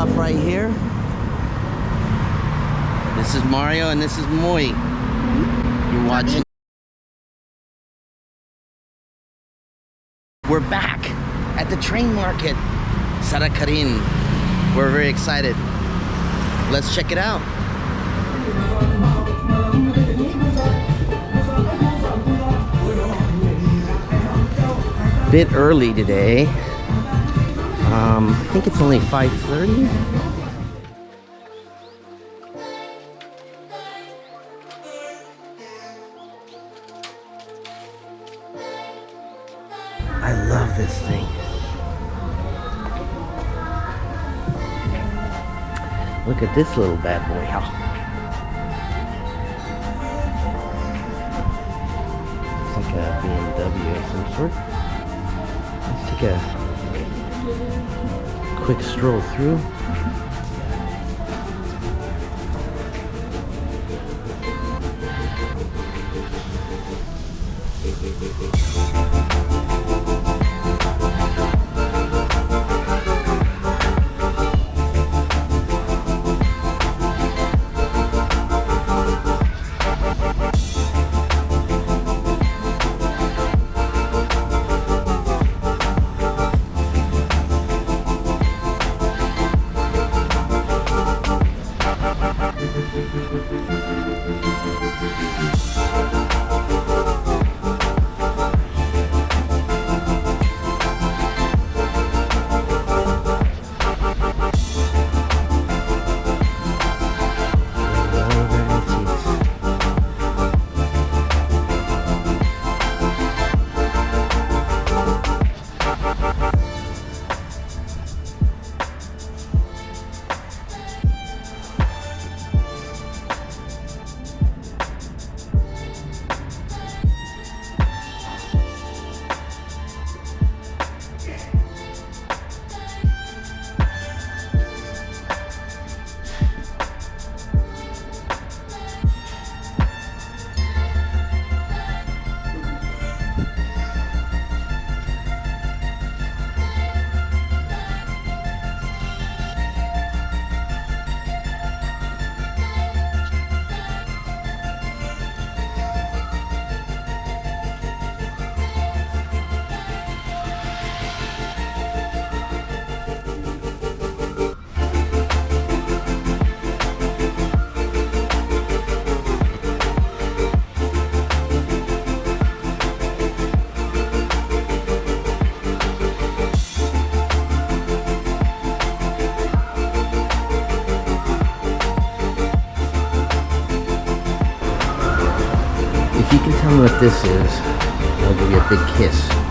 off right here. This is Mario and this is Moy. You're watching. We're back at the Train Market Srinakarin. We're very excited. Let's check it out. Bit early today. I think it's only 5:30. I love this thing. Look at this little bad boy. It's like a BMW of some sort. Let's take a quick stroll through. If you can tell me what this is, I'll give you a big kiss.